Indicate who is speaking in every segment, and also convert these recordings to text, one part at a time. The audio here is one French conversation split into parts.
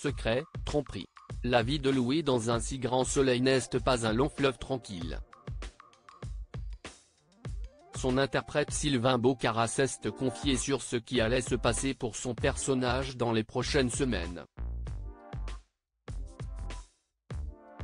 Speaker 1: Secret, tromperie. La vie de Louis dans un si grand soleil n'est pas un long fleuve tranquille. Son interprète Sylvain Bocarra s'est confié sur ce qui allait se passer pour son personnage dans les prochaines semaines.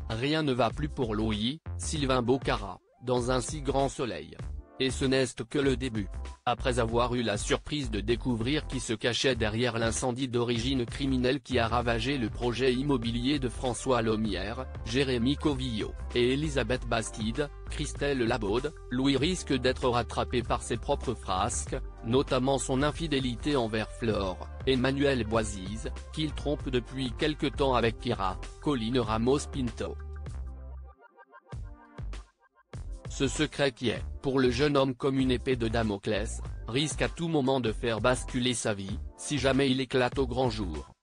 Speaker 1: Rien ne va plus pour Louis, Sylvain Bocarra, dans un si grand soleil. Et ce n'est que le début. Après avoir eu la surprise de découvrir qui se cachait derrière l'incendie d'origine criminelle qui a ravagé le projet immobilier de François Lomière, Jérémy Covillo, et Elisabeth Bastide, Christelle Labaude, Louis risque d'être rattrapé par ses propres frasques, notamment son infidélité envers Flore, Emmanuel Boisise, qu'il trompe depuis quelque temps avec Kira, Colline Ramos-Pinto. Ce secret qui est, pour le jeune homme comme une épée de Damoclès, risque à tout moment de faire basculer sa vie, si jamais il éclate au grand jour.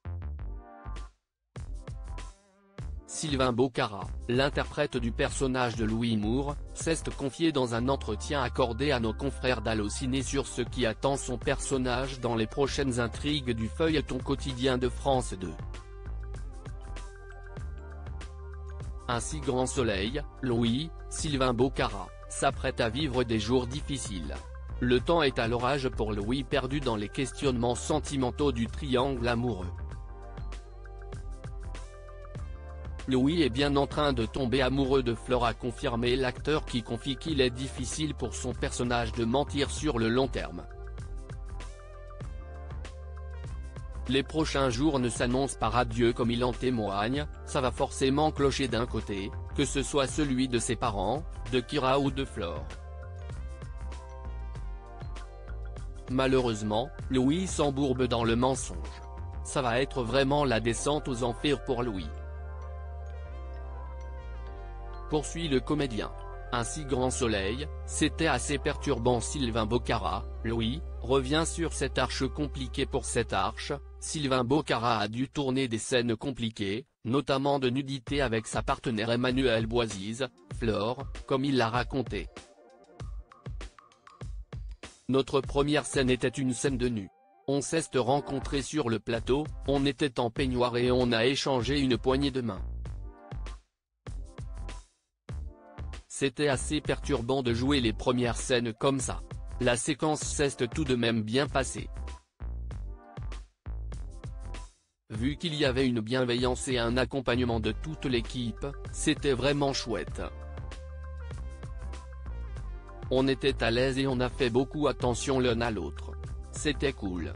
Speaker 1: Sylvain Bocarra, l'interprète du personnage de Louis Moore, s'est confié dans un entretien accordé à nos confrères d'Allociné sur ce qui attend son personnage dans les prochaines intrigues du feuilleton quotidien de France 2. Un si grand soleil, Louis, Sylvain Bocarra, s'apprête à vivre des jours difficiles. Le temps est à l'orage pour Louis perdu dans les questionnements sentimentaux du triangle amoureux. Louis est bien en train de tomber amoureux de Flore, a confirmé l'acteur qui confie qu'il est difficile pour son personnage de mentir sur le long terme. Les prochains jours ne s'annoncent pas radieux comme il en témoigne, ça va forcément clocher d'un côté, que ce soit celui de ses parents, de Kira ou de Flore. Malheureusement, Louis s'embourbe dans le mensonge. Ça va être vraiment la descente aux enfers pour Louis. Poursuit le comédien. Un si grand soleil, c'était assez perturbant. Sylvain Bocarra, Louis, revient sur cette arche compliquée. Pour cette arche, Sylvain Bocarra a dû tourner des scènes compliquées, notamment de nudité avec sa partenaire Emmanuelle Boisise, Flore, comme il l'a raconté. Notre première scène était une scène de nu. On s'est rencontrés sur le plateau, on était en peignoir et on a échangé une poignée de main. C'était assez perturbant de jouer les premières scènes comme ça. La séquence s'est tout de même bien passée. Vu qu'il y avait une bienveillance et un accompagnement de toute l'équipe, c'était vraiment chouette. On était à l'aise et on a fait beaucoup attention l'un à l'autre. C'était cool.